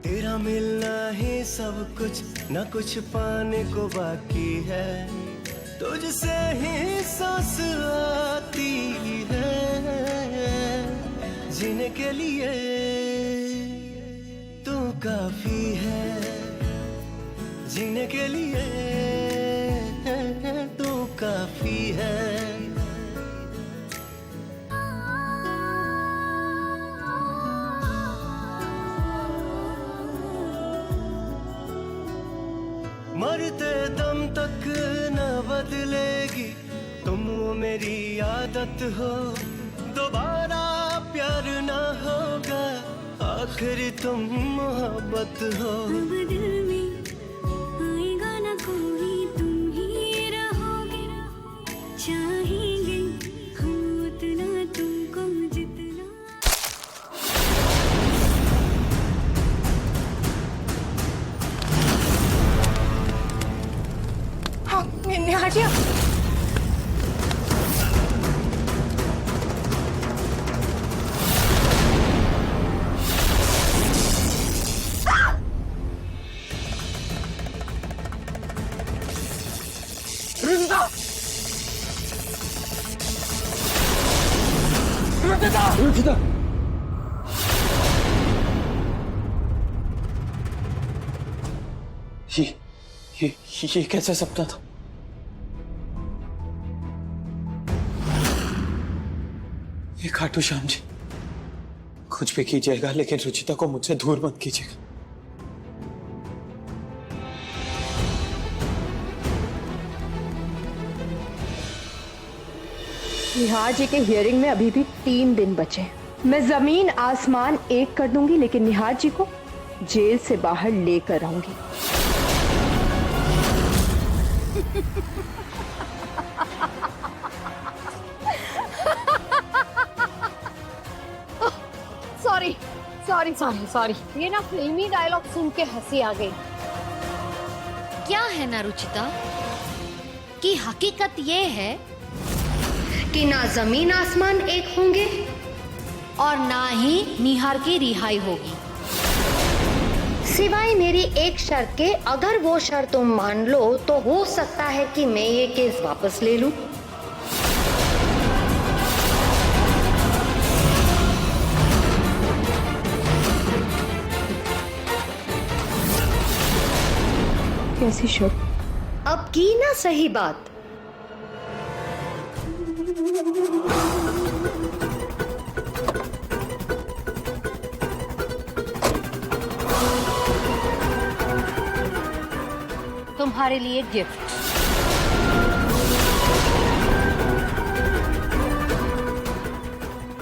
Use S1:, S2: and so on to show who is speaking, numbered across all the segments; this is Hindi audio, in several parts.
S1: तेरा मिलना ही सब कुछ, न कुछ पाने को बाकी है। तुझसे ही सांस आती है, जीने के लिए तू काफी है। जीने के लिए तू काफी है। मरते दम तक न बदलेगी तुम, वो मेरी आदत हो। दोबारा प्यार ना होगा, आखिर तुम मोहब्बत हो।
S2: दिल में आएगा ना कोई, तुम ही रहोगे। चाहेंगे हम उतना तुमको जितना।
S3: हाँ, निहार जी
S4: रुचिता, ये कैसा सपना था? ये खाटू श्याम जी, कुछ भी कीजिएगा लेकिन रुचिता को मुझसे दूर मत कीजिएगा।
S3: निहार जी के हियरिंग में अभी भी 3 दिन बचे। मैं जमीन आसमान एक कर दूंगी, लेकिन निहार जी को जेल से बाहर लेकर आऊंगी।
S5: सॉरी सॉरी सॉरी सॉरी, ये ना फिल्मी डायलॉग सुन के हंसी आ गई।
S6: क्या है ना रुचिता कि हकीकत ये है
S5: कि ना जमीन आसमान एक होंगे
S6: और ना ही निहार की रिहाई होगी,
S5: सिवाय मेरी एक शर्त के। अगर वो शर्त तुम मान लो तो हो सकता है कि मैं ये केस वापस ले लूं।
S3: कैसी शर्त?
S5: अब की ना सही बात।
S6: तुम्हारे लिए गिफ्ट।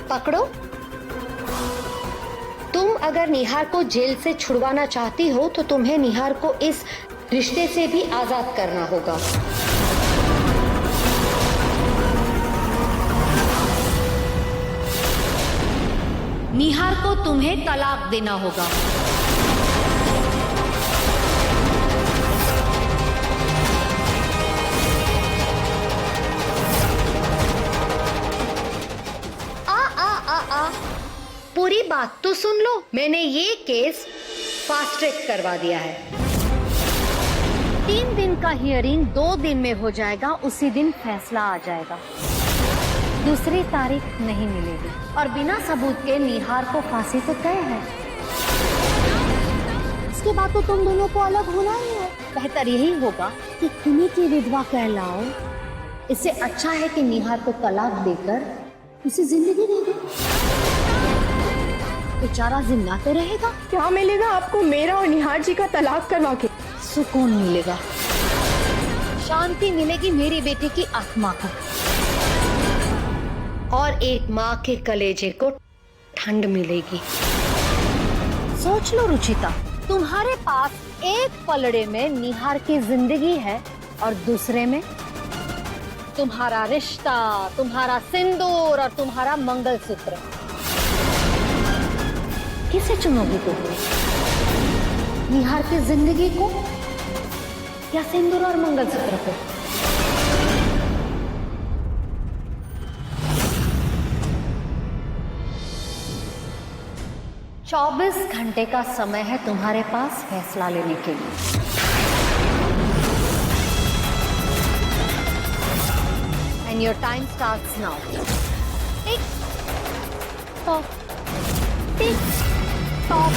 S5: पकड़ो। तुम अगर निहार को जेल से छुड़वाना चाहती हो तो तुम्हें निहार को इस रिश्ते से भी आजाद करना होगा।
S6: निहार को तुम्हें तलाक देना होगा।
S5: पूरी बात तो सुन लो। मैंने ये केस फास्ट ट्रैक करवा दिया है।
S6: 3 दिन का हियरिंग 2 दिन में हो जाएगा, उसी दिन फैसला आ जाएगा। दूसरी तारीख नहीं मिलेगी और बिना सबूत के निहार को फांसी तो तय है। इसके बाद तो तुम दोनों को अलग होना ही है। बेहतर यही होगा कि तुम्ही की विधवा कहलाओ। इससे अच्छा है कि निहार को तलाक देकर उसे जिंदगी दे दो। बेचारा जिंदा तो रहेगा।
S3: क्या मिलेगा आपको मेरा और निहार जी का तलाक करवा के?
S6: सुकून मिलेगा, शांति मिलेगी मेरी बेटी की आत्मा को,
S5: और एक माँ के कलेजे को ठंड मिलेगी।
S6: सोच लो रुचिता, तुम्हारे पास एक पलड़े में निहार की जिंदगी है और दूसरे में तुम्हारा रिश्ता, तुम्हारा सिंदूर और तुम्हारा मंगलसूत्र। किसे चुनोगी तुम? निहार की जिंदगी को या सिंदूर और मंगलसूत्र को? 24 घंटे का समय है तुम्हारे पास फैसला लेने के लिए। And your time starts now. Tick tock, tick tock.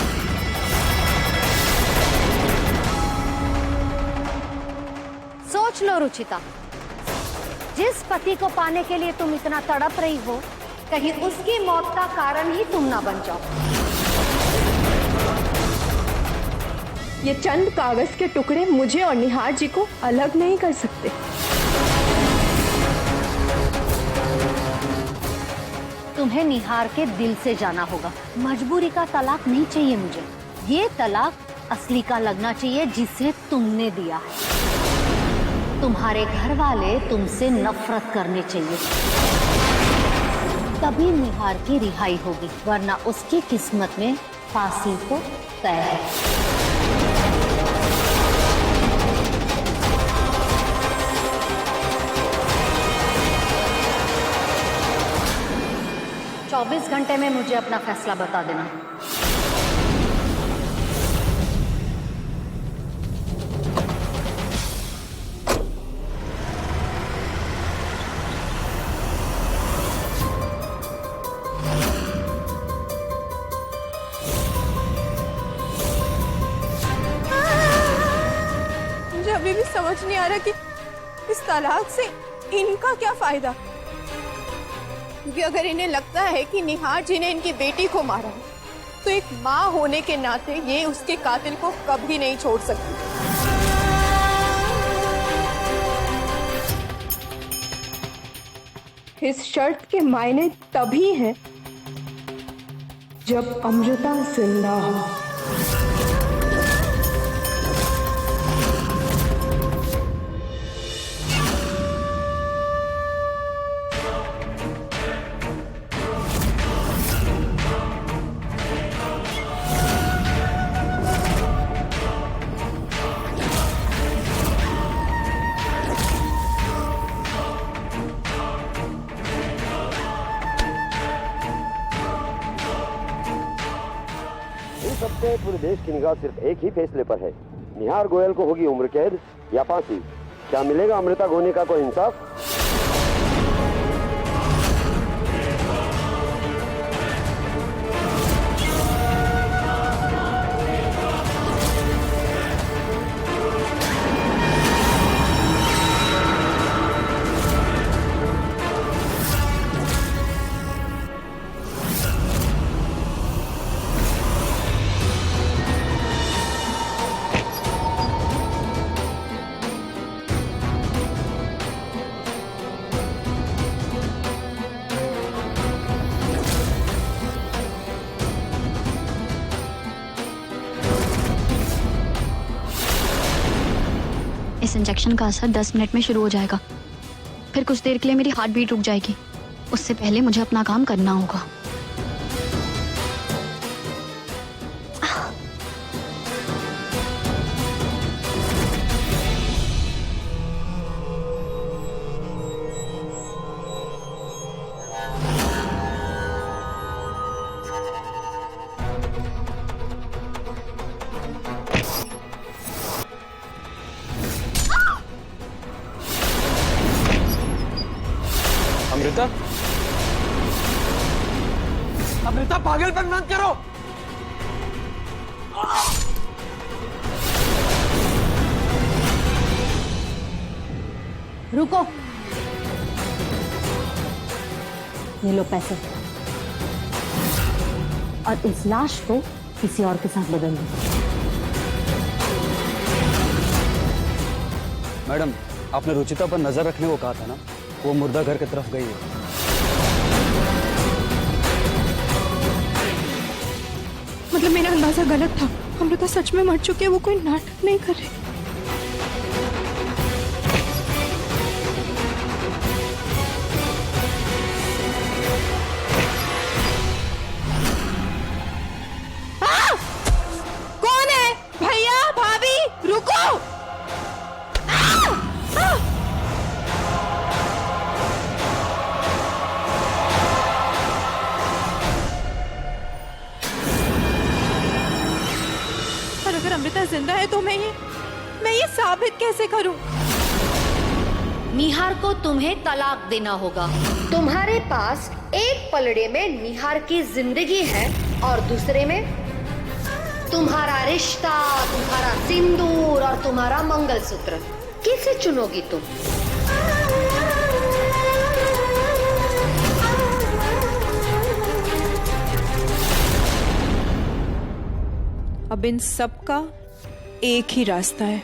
S6: सोच लो रुचिता, जिस पति को पाने के लिए तुम इतना तड़प रही हो, कहीं उसकी मौत का कारण ही तुम ना बन जाओ।
S3: ये चंद कागज के टुकड़े मुझे और निहार जी को अलग नहीं कर सकते।
S6: तुम्हें निहार के दिल से जाना होगा। मजबूरी का तलाक नहीं चाहिए मुझे। ये तलाक असली का लगना चाहिए जिसे तुमने दिया है। तुम्हारे घर वाले तुमसे नफरत करने चाहिए, तभी निहार की रिहाई होगी, वरना उसकी किस्मत में फांसी तो तय है। चौबीस घंटे में मुझे अपना फैसला बता देना।
S7: मुझे अभी भी समझ नहीं आ रहा कि इस तलाक से इनका क्या फायदा, क्योंकि अगर इन्हें लगता है कि निहार जी ने इनकी बेटी को मारा है, तो एक माँ होने के नाते ये उसके कातिल को कभी नहीं छोड़ सकती।
S3: इस शर्त के मायने तभी हैं जब अमृता जिंदा हो।
S8: सबसे पूरे देश की निगाह सिर्फ एक ही फैसले पर है। निहार गोयल को होगी उम्र कैद या फांसी। क्या मिलेगा अमृता गोनी का कोई इंसाफ?
S9: इस इंजेक्शन का असर 10 मिनट में शुरू हो जाएगा। फिर कुछ देर के लिए मेरी हार्ट बीट रुक जाएगी। उससे पहले मुझे अपना काम करना होगा।
S4: अमृता, अमृता पागलपन मत करो।
S6: रुको, ये लो पैसे और इस लाश को किसी और के साथ बदल दो।
S10: मैडम, आपने रुचिता पर नजर रखने को कहा था ना, वो मुर्दा घर की तरफ गई है।
S7: मतलब मेरा अंदाजा गलत था, अमृता सच में मर चुकी है, वो कोई नाटक नहीं कर रही। कौन है? भैया, भाभी, रुको। अमृता जिंदा है तो मैं ये साबित कैसे करूं?
S5: निहार को तुम्हें तलाक देना होगा। तुम्हारे पास एक पलड़े में निहार की जिंदगी है और दूसरे में तुम्हारा रिश्ता, तुम्हारा सिंदूर और तुम्हारा मंगलसूत्र। किसे चुनोगी तुम?
S7: अब इन सब का एक ही रास्ता है।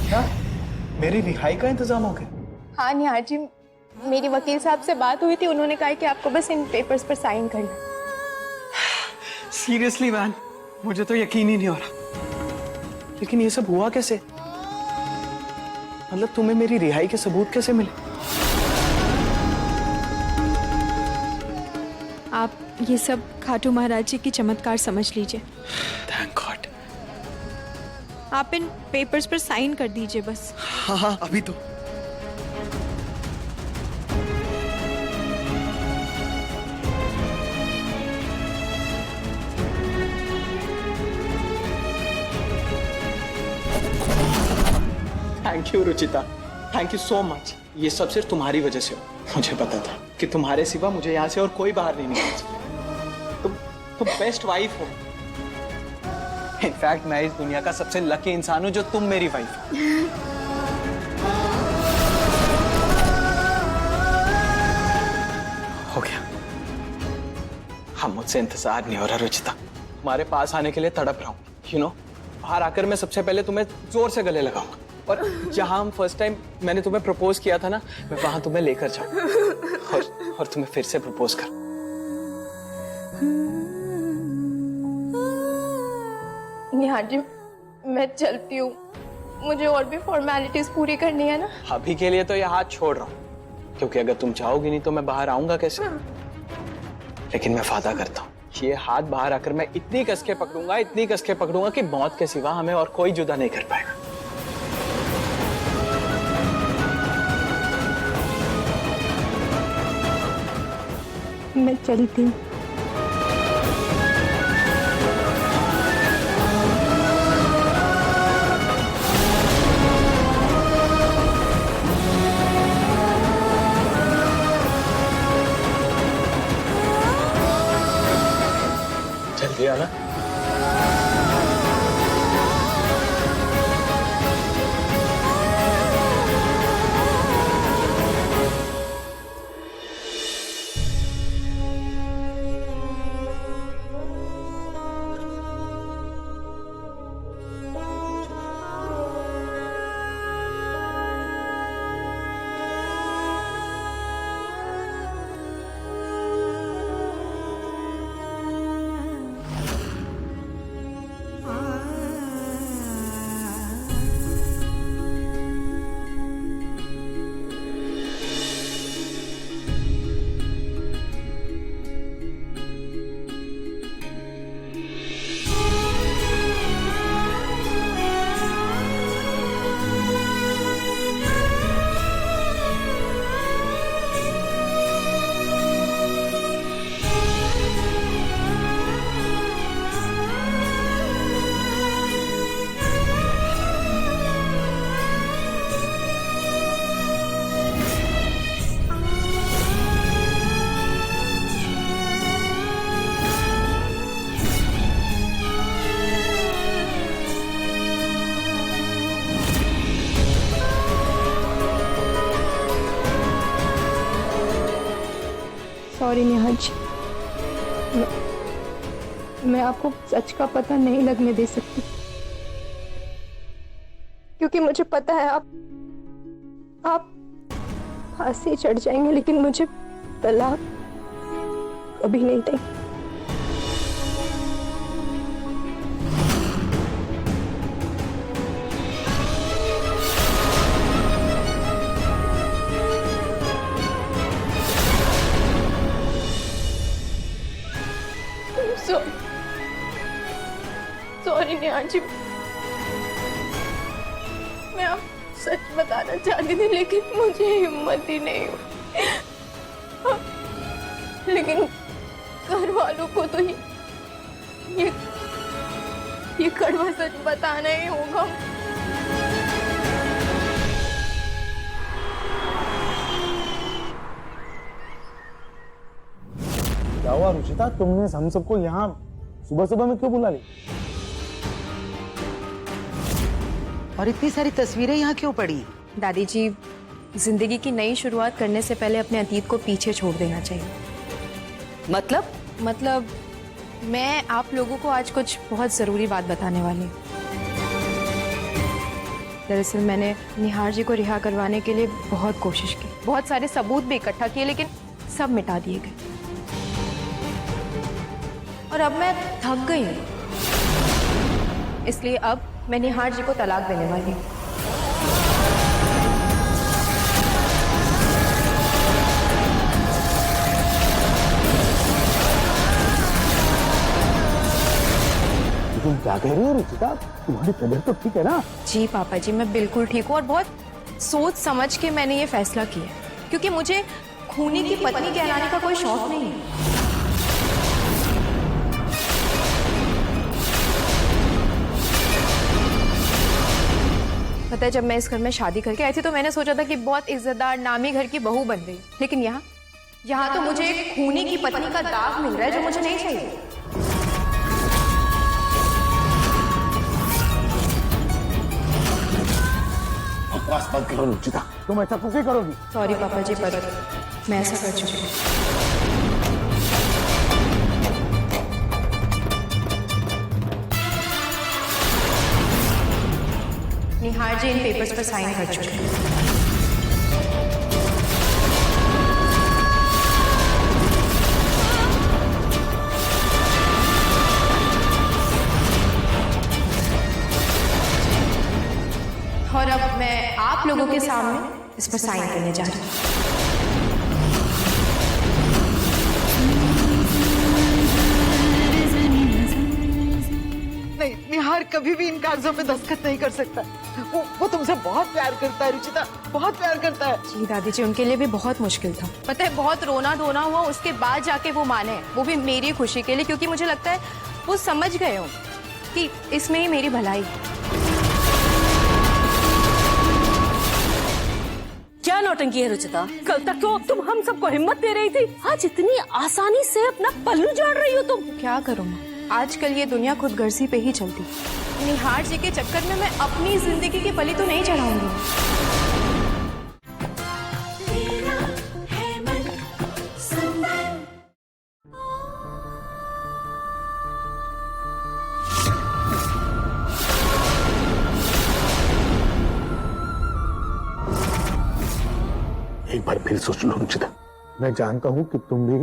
S4: क्या मेरी रिहाई का इंतजाम हो गया?
S7: हाँ निहार जी, मेरी वकील साहब से बात हुई थी, उन्होंने कहा कि आपको बस इन पेपर्स पर साइन करना।
S4: सीरियसली मैन, मुझे तो यकीन ही नहीं हो रहा। लेकिन ये सब हुआ कैसे? मतलब तुम्हें मेरी रिहाई के सबूत कैसे मिले?
S7: आप ये सब खाटू महाराज जी की चमत्कार समझ लीजिए।
S4: Thank God.
S7: आप इन पेपर्स पर साइन कर दीजिए बस।
S4: हाँ हाँ, अभी तो। Thank you Ruchita, thank you so much. ये सब सिर्फ तुम्हारी वजह से हो। मुझे पता था कि तुम्हारे सिवा मुझे यहाँ से और कोई बाहर नहीं निकल सकता। तुम बेस्ट वाइफ हो। इनफैक्ट मैं इस दुनिया का सबसे लकी इंसान हूँ जो तुम मेरी वाइफ हो। हो गया। हम मुझसे इंतजार नहीं हो रहा रुचिता। तुम्हारे पास आने के लिए तड़प रहा हूँ। यू नो, बाहर आकर मैं सबसे पहले तुम्हें जोर से गले लगाऊंगा और जहां हम फर्स्ट टाइम मैंने तुम्हें प्रपोज किया था ना, मैं वहां तुम्हें लेकर जाऊं और तुम्हें फिर से प्रपोज कर।
S7: निहार जी, मैं चलती हूँ, मुझे और भी फॉर्मेलिटीज पूरी करनी है ना।
S4: अभी के लिए तो ये हाथ छोड़ रहा हूँ, क्योंकि अगर तुम चाहोगी नहीं तो मैं बाहर आऊंगा कैसे? लेकिन मैं वादा करता हूँ, ये हाथ बाहर आकर मैं इतनी कस के पकड़ूंगा कि मौत के सिवा हमें और कोई जुदा नहीं कर पाएगा।
S7: मैं चलती हूँ।
S4: जल्दी आना।
S7: सॉरी निहार जी, मैं आपको सच का पता नहीं लगने दे सकती, क्योंकि मुझे पता है आप फांसी चढ़ जाएंगे, लेकिन मुझे तलाक कभी नहीं देंगे। सॉरी निहार जी, मैं अब सच बताना चाहती थी लेकिन मुझे हिम्मत ही नहीं हुई। लेकिन घर वालों को तो ये कड़वा सच बताना ही होगा।
S11: क्या हुआ रुचिता, तुमने हम सबको यहाँ सुबह सुबह में क्यों बुला ली?
S12: और इतनी सारी तस्वीरें यहाँ क्यों पड़ी?
S7: दादी जी, जिंदगी की नई शुरुआत करने से पहले अपने अतीत को पीछे छोड़ देना चाहिए। मतलब मैं आप लोगों को आज कुछ बहुत जरूरी बात बताने वाली हूँ। दरअसल मैंने निहार जी को रिहा करवाने के लिए बहुत कोशिश की, बहुत सारे सबूत भी इकट्ठा किए, लेकिन सब मिटा दिए गए। और अब मैं थक गई हूँ, इसलिए अब मैं निहार जी को तलाक देने वाली हूँ।
S11: तुम क्या कह रही हो रुचिता? तुम्हारी तबीयत तो ठीक है ना?
S7: जी पापा जी, मैं बिल्कुल ठीक हूँ और बहुत सोच समझ के मैंने ये फैसला किया, क्योंकि मुझे खूनी की पत्नी कहलाने का कोई शौक नहीं है। पता है, जब मैं इस घर में शादी करके आई थी तो मैंने सोचा था कि बहुत इज्जतदार नामी घर की बहू बन गई, लेकिन यहाँ तो मुझे एक खूनी की पत्नी का दाग मिल रहा है जो मुझे नहीं चाहिए।
S11: बकवास बंद करो रुचिता, तुम ऐसा कैसे करोगी?
S7: सॉरी पापा जी, पर मैं ऐसा कर चुकी हूँ। निहार जी इन पेपर्स पर साइन कर चुके हैं। और अब मैं आप लोगों के सामने इस पर साइन करने जा रही हूँ।
S12: नहीं, निहार कभी भी इन कागजों पे दस्तखत नहीं कर सकता। वो तुमसे बहुत प्यार करता है रुचिता, बहुत प्यार करता है।
S7: जी दादी जी, उनके लिए भी बहुत मुश्किल था। पता है, बहुत रोना धोना हुआ, उसके बाद जाके वो माने, वो भी मेरी खुशी के लिए, क्योंकि मुझे लगता है वो समझ गए हो कि इसमें ही मेरी भलाई है।
S6: क्या नौटंकी है रुचिता? कल तक तो तुम हम सबको हिम्मत दे रही थी, आज इतनी आसानी से अपना पल्लू झाड़ रही हो तुम।
S7: क्या करूँ माँ, आजकल ये दुनिया खुद गर्जी पे ही चलती। निहार जी के चक्कर में मैं अपनी जिंदगी की बलि तो नहीं चढ़ाऊंगी।
S11: एक बार फिर सोच लो रुचिता, मैं जानता हूं कि तुम भी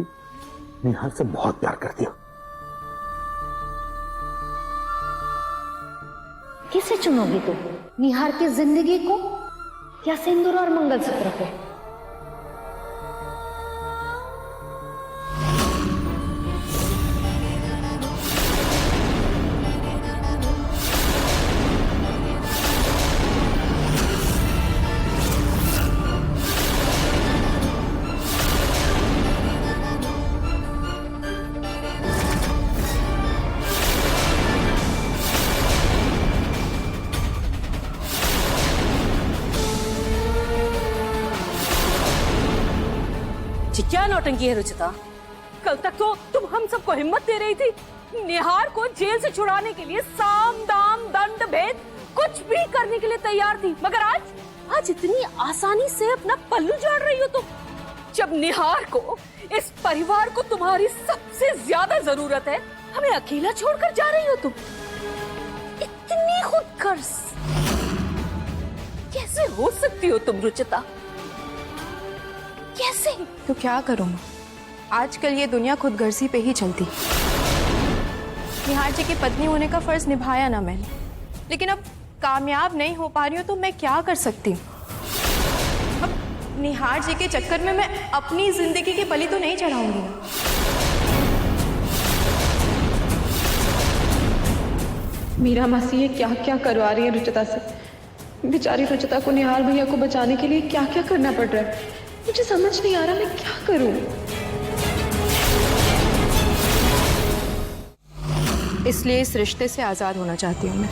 S11: निहार से बहुत प्यार करती हो।
S6: किसे चुनोगी तुम, निहार की जिंदगी को या सिंदूर और मंगलसूत्र को? क्या नौटंकी है रुचिता? कल तक तो तुम हम सबको हिम्मत दे रही थी, निहार को जेल से छुड़ाने के लिए साम दाम दंड भेद कुछ भी करने के लिए तैयार थी, मगर आज इतनी आसानी से अपना पल्लू झाड़ रही हो तुम। जब निहार को, इस परिवार को तुम्हारी सबसे ज्यादा जरूरत है, हमें अकेला छोड़कर जा रही हो तुम। इतनी खुदगर्ज कैसे हो सकती हो तुम रुचिता? कैसे?
S7: तो क्या करूं, आजकल ये दुनिया खुदगर्जी पे ही चलती। निहार जी की पत्नी होने का फर्ज निभाया ना मैंने, लेकिन अब कामयाब नहीं हो पा रही हूं तो मैं क्या कर सकती हूँ। अब निहार जी के चक्कर में मैं अपनी जिंदगी की बलि तो नहीं चढ़ाऊंगी ना।
S3: मीरा मासी ये क्या क्या करवा रही है रुचिता से। बेचारी रुचिता को निहार भैया को बचाने के लिए क्या क्या करना पड़ रहा है, मुझे समझ नहीं आ रहा मैं क्या करूं।
S7: इसलिए इस रिश्ते से आजाद होना चाहती हूँ मैं।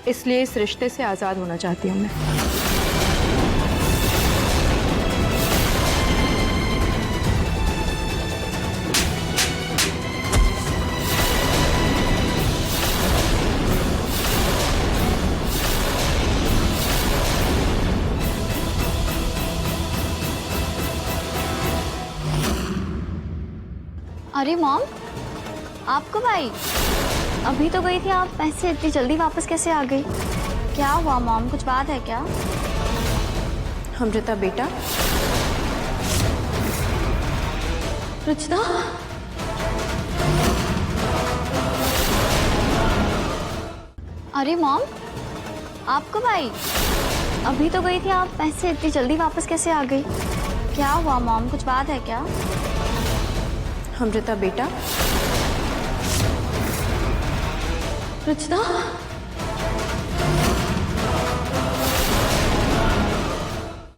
S7: इसलिए इस रिश्ते से आजाद होना चाहती हूँ मैं।
S9: अरे मॉम, आप कब आई? अभी तो गई थी आप, पैसे इतनी जल्दी वापस कैसे आ गई? क्या हुआ मॉम, कुछ बात है क्या?
S7: अमृता बेटा,
S9: रुचिता, अरे मॉम, आप कब आई? अभी तो गई थी आप, पैसे इतनी जल्दी वापस कैसे आ गई? क्या हुआ मॉम, कुछ बात है क्या?
S7: अमृता बेटा,
S9: रुचिता,